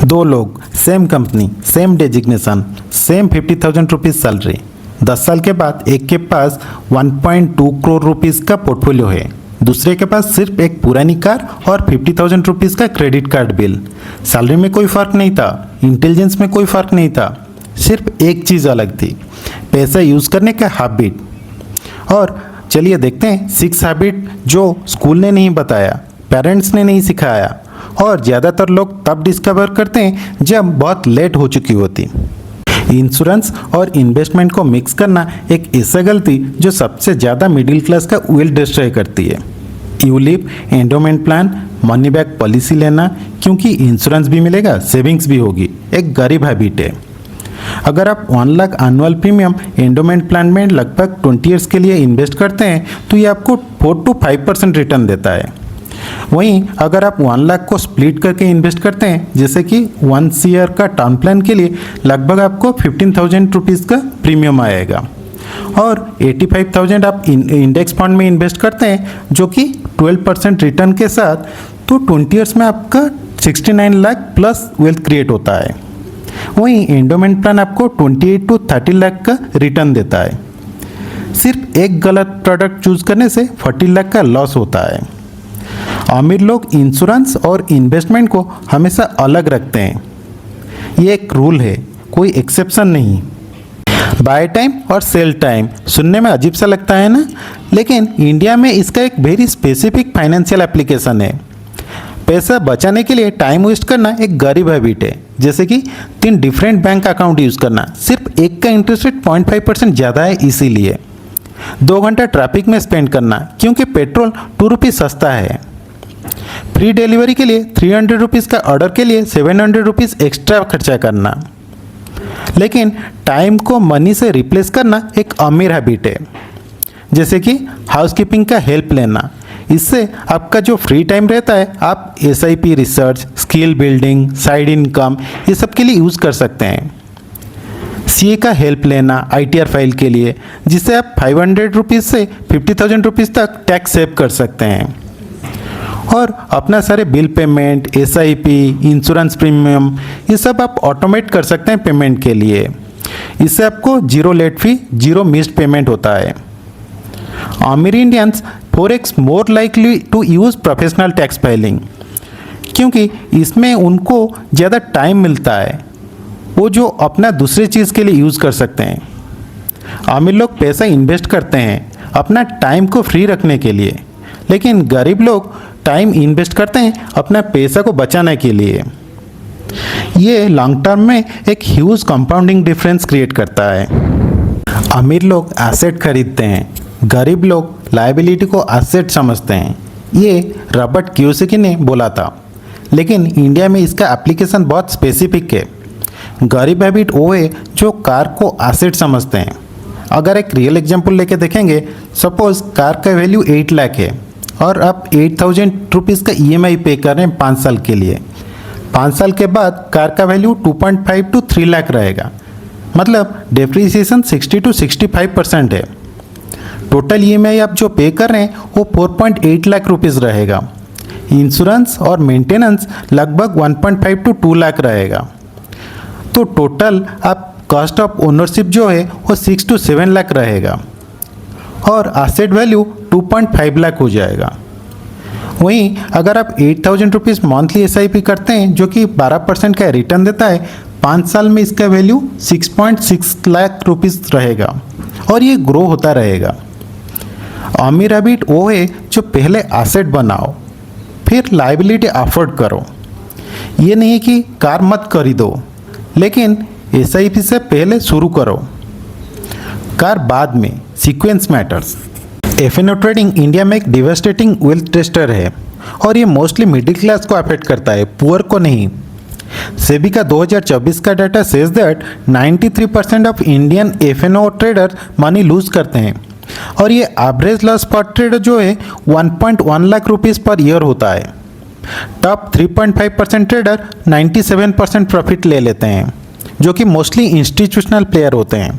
दो लोग, same company, same designation, same 50,000 rupees salary. 10 साल के बाद एक के पास 1.2 करोड़ रुपीज़ का पोर्टफोलियो है, दूसरे के पास सिर्फ एक पुरानी कार और 50,000 रुपीज़ का क्रेडिट कार्ड बिल। सैलरी में कोई फ़र्क नहीं था, इंटेलिजेंस में कोई फ़र्क नहीं था, सिर्फ एक चीज़ अलग थी, पैसा यूज़ करने का हैबिट। और चलिए देखते हैं 6 हैबिट जो स्कूल ने नहीं बताया, पेरेंट्स ने नहीं सिखाया और ज़्यादातर लोग तब डिस्कवर करते हैं जब बहुत लेट हो चुकी होती। इंश्योरेंस और इन्वेस्टमेंट को मिक्स करना एक ऐसा गलती जो सबसे ज़्यादा मिडिल क्लास का वेल्थ डिस्ट्रॉय करती है। ULIP, endowment plan, money back policy लेना, क्योंकि इंश्योरेंस भी मिलेगा, सेविंग्स भी होगी, एक गरीब हैबिट है। अगर आप 1 lakh annual premium endowment plan में लगभग 20 ईयर्स के लिए इन्वेस्ट करते हैं तो ये आपको 4 to 5% रिटर्न देता है। वहीं अगर आप 1 लाख को स्प्लिट करके इन्वेस्ट करते हैं, जैसे कि 1 ईयर का टर्म प्लान के लिए लगभग आपको 15,000 रुपीज़ का प्रीमियम आएगा और 85,000 आप इंडेक्स फंड में इन्वेस्ट करते हैं जो कि 12% रिटर्न के साथ, तो 20 ईयर्स में आपका 69 लाख प्लस वेल्थ क्रिएट होता है। वहीं एंडोमेंट प्लान आपको 28 to 30 लाख का रिटर्न देता है। सिर्फ एक गलत प्रोडक्ट चूज करने से 40 लाख का लॉस होता है। अमीर लोग इंश्योरेंस और इन्वेस्टमेंट को हमेशा अलग रखते हैं, ये एक रूल है, कोई एक्सेप्शन नहीं। बाय टाइम और सेल टाइम सुनने में अजीब सा लगता है ना, लेकिन इंडिया में इसका एक वेरी स्पेसिफिक फाइनेंशियल एप्लीकेशन है। पैसा बचाने के लिए टाइम वेस्ट करना एक गरीब हैबिट है, जैसे कि 3 डिफरेंट बैंक अकाउंट यूज़ करना, सिर्फ एक का इंटरेस्ट रेट 0.5% ज़्यादा है इसीलिए। 2 घंटा ट्रैफिक में स्पेंड करना क्योंकि पेट्रोल 2 रुपीज़ सस्ता है। फ्री डिलीवरी के लिए 300 रुपीज़ का ऑर्डर के लिए 700 रुपीज़ एक्स्ट्रा खर्चा करना। लेकिन टाइम को मनी से रिप्लेस करना एक अमीर हैबिट है, जैसे कि हाउसकीपिंग का हेल्प लेना। इससे आपका जो फ्री टाइम रहता है आप SIP research, skill building, side income, ये सब के लिए यूज़ कर सकते हैं। CA का हेल्प लेना ITR फाइल के लिए, जिससे आप 500 रुपीज़ से 50,000 रुपीज़ तक टैक्स सेव कर सकते हैं। और अपना सारे bill payment, SIP, insurance premium, ये सब आप ऑटोमेट कर सकते हैं पेमेंट के लिए। इससे आपको 0 लेट फी, 0 मिस्ड पेमेंट होता है। अमीर Indians 4x more likely to use professional tax filing, क्योंकि इसमें उनको ज़्यादा टाइम मिलता है, वो जो अपना दूसरे चीज़ के लिए यूज़ कर सकते हैं। अमीर लोग पैसा इन्वेस्ट करते हैं अपना टाइम को फ्री रखने के लिए, लेकिन गरीब लोग टाइम इन्वेस्ट करते हैं अपना पैसा को बचाने के लिए। ये लॉन्ग टर्म में एक ह्यूज कंपाउंडिंग डिफरेंस क्रिएट करता है। अमीर लोग एसेट खरीदते हैं, गरीब लोग लायबिलिटी को एसेट समझते हैं। ये रॉबर्ट कियोसाकी ने बोला था, लेकिन इंडिया में इसका एप्लीकेशन बहुत स्पेसिफिक है। गरीब हैबिट वो है जो कार को एसेट समझते हैं। अगर एक रियल एग्जांपल लेके देखेंगे, सपोज कार का वैल्यू 8 लाख है और आप 8,000 रुपीज़ का EMI पे कर रहे हैं 5 साल के लिए। 5 साल के बाद कार का वैल्यू 2.5 to 3 लाख रहेगा, मतलब डेप्रीसिएशन 60 to 65% है। टोटल EMI आप जो पे कर रहे हैं वो 4.8 लाख रुपीज़ रहेगा। इंश्योरेंस और मेंटेनेंस लगभग 1.5 to 2 लाख रहेगा। तो टोटल आप कॉस्ट ऑफ ओनरशिप जो है वो 6 to 7 लाख रहेगा और एसेट वैल्यू 2.5 लाख हो जाएगा। वहीं अगर आप 8,000 रुपीज़ मंथली SIP करते हैं जो कि 12% का रिटर्न देता है, 5 साल में इसका वैल्यू 6.6 लाख रुपीज़ रहेगा और ये ग्रो होता रहेगा। अमीर हैबिट वो है जो पहले एसेट बनाओ फिर लायबिलिटी अफोर्ड करो। ये नहीं कि कार मत खरीदो, लेकिन SIP से पहले शुरू करो, कार बाद में। Sequence matters. FNO trading India में एक डिवास्टेटिंग वेल्थ ट्रेस्टर है और ये मोस्टली मिडिल क्लास को अफेक्ट करता है, पुअर को नहीं। सेबी का 2024 का data says that 93% of Indian FNO trader money lose करते हैं और ये एवरेज लॉस पर ट्रेडर जो है 1.1 लाख रुपीज़ पर ईयर होता है। टॉप 3.5% ट्रेडर 97% प्रॉफिट ले लेते हैं, जो कि मोस्टली इंस्टीट्यूशनल प्लेयर होते हैं।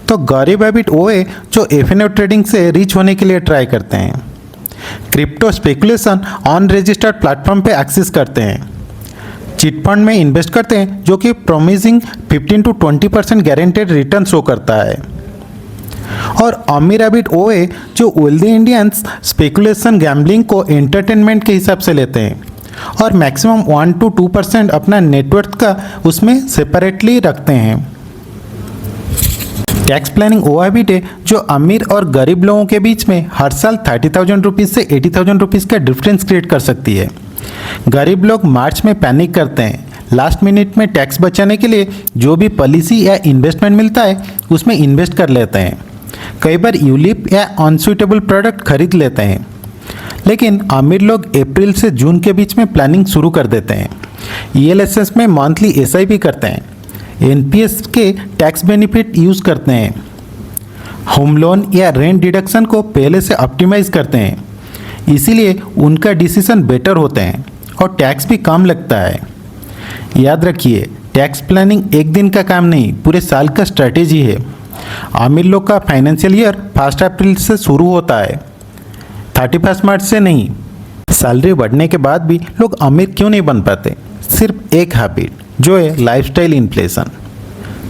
तो गरीब हैबिट वो है जो FNO ट्रेडिंग से रीच होने के लिए ट्राई करते हैं। Crypto speculation on registered platform पे एक्सेस करते हैं। चिट फंड में इन्वेस्ट करते हैं जो कि promising 15 to 20% guaranteed return show करता है। और अमीर हैबिट वो है जो वेल्दी इंडियंस स्पेकुलेशन गैम्बलिंग को एंटरटेनमेंट के हिसाब से लेते हैं और मैक्सिमम 1 to 2% अपना नेटवर्थ का उसमें सेपरेटली रखते हैं। टैक्स प्लानिंग वो हैबिट है जो अमीर और गरीब लोगों के बीच में हर साल 30,000 रुपीज़ से 80,000 रुपीज़ का डिफरेंस क्रिएट कर सकती है। गरीब लोग मार्च में पैनिक करते हैं, लास्ट मिनट में टैक्स बचाने के लिए जो भी पॉलिसी या इन्वेस्टमेंट मिलता है उसमें इन्वेस्ट कर लेते हैं। कई बार यूलिप या अनसूटेबल प्रोडक्ट खरीद लेते हैं। लेकिन अमीर लोग अप्रैल से जून के बीच में प्लानिंग शुरू कर देते हैं। ELSS में मंथली SIP करते हैं, NPS के टैक्स बेनिफिट यूज़ करते हैं, होम लोन या रेंट डिडक्शन को पहले से ऑप्टिमाइज करते हैं, इसीलिए उनका डिसीजन बेटर होते हैं और टैक्स भी कम लगता है। याद रखिए, टैक्स प्लानिंग एक दिन का काम नहीं, पूरे साल का स्ट्रैटेजी है। अमीर लोग का फाइनेंशियल ईयर 1 अप्रैल से शुरू होता है, 31 मार्च से नहीं। सैलरी बढ़ने के बाद भी लोग अमीर क्यों नहीं बन पाते? सिर्फ एक हैबिट जो है लाइफस्टाइल इन्फ्लेशन।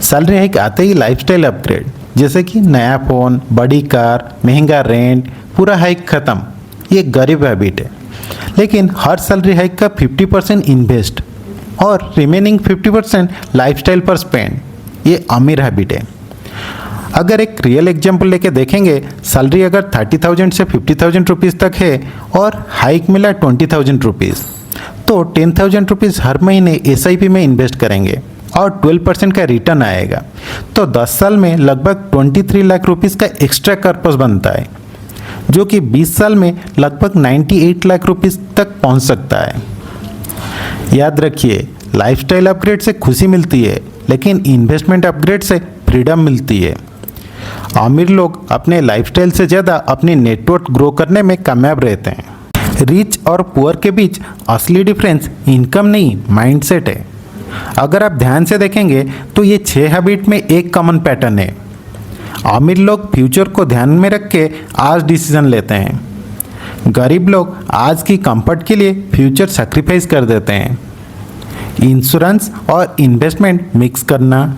सैलरी हाइक आते ही लाइफस्टाइल अपग्रेड, जैसे कि नया फ़ोन, बड़ी कार, महंगा रेंट, पूरा हाइक ख़त्म। ये गरीब हैबिट है। लेकिन हर सैलरी हाइक का 50% इन्वेस्ट और रिमेनिंग 50% लाइफस्टाइल पर स्पेंड, ये अमीर हैबिट है। अगर एक रियल एग्जाम्पल लेके देखेंगे, सैलरी अगर 30,000 से 50,000 रुपीज़ तक है और हाइक मिला 20,000 रुपीज़, तो 10,000 रुपीज़ हर महीने SIP में इन्वेस्ट करेंगे और 12% का रिटर्न आएगा। तो 10 साल में लगभग 23 लाख रुपीज़ का एक्स्ट्रा कॉर्पस बनता है, जो कि 20 साल में लगभग 98 लाख रुपीज़ तक पहुंच सकता है। याद रखिए, लाइफस्टाइल अपग्रेड से खुशी मिलती है, लेकिन इन्वेस्टमेंट अपग्रेड से फ्रीडम मिलती है। अमीर लोग अपने लाइफस्टाइल से ज़्यादा अपनी नेटवर्थ ग्रो करने में कामयाब रहते हैं। रिच और पुअर के बीच असली डिफरेंस इनकम नहीं, माइंडसेट है। अगर आप ध्यान से देखेंगे तो ये 6 हैबिट में एक कॉमन पैटर्न है। अमीर लोग फ्यूचर को ध्यान में रख के आज डिसीजन लेते हैं। गरीब लोग आज की कंफर्ट के लिए फ्यूचर सैक्रिफाइस कर देते हैं। इंश्योरेंस और इन्वेस्टमेंट मिक्स करना,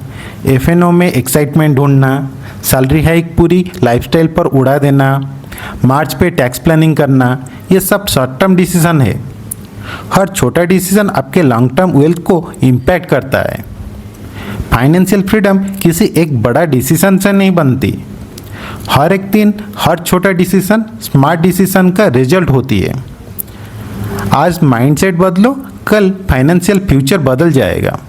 FNO में एक्साइटमेंट ढूंढना, सैलरी हाइक पूरी लाइफस्टाइल पर उड़ा देना, मार्च पे टैक्स प्लानिंग करना, ये सब शॉर्ट टर्म डिसीजन है। हर छोटा डिसीजन आपके लॉन्ग टर्म वेल्थ को इम्पैक्ट करता है। फाइनेंशियल फ्रीडम किसी एक बड़ा डिसीजन से नहीं बनती। हर एक दिन हर छोटा डिसीजन स्मार्ट डिसीजन का रिजल्ट होती है। आज माइंडसेट बदलो, कल फाइनेंशियल फ्यूचर बदल जाएगा।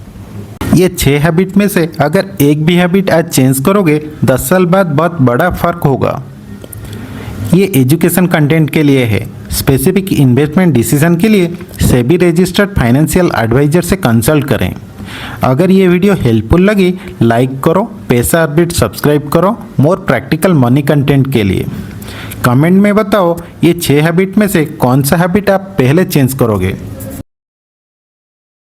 ये 6 हैबिट में से अगर एक भी हैबिट आज चेंज करोगे, 10 साल बाद बहुत बड़ा फर्क होगा। ये एजुकेशन कंटेंट के लिए है। स्पेसिफिक इन्वेस्टमेंट डिसीजन के लिए सेबी रजिस्टर्ड फाइनेंशियल एडवाइजर से कंसल्ट करें। अगर ये वीडियो हेल्पफुल लगी, लाइक करो, पैसा अपडेट सब्सक्राइब करो मोर प्रैक्टिकल मनी कंटेंट के लिए। कमेंट में बताओ ये 6 हैबिट में से कौन सा हैबिट आप पहले चेंज करोगे।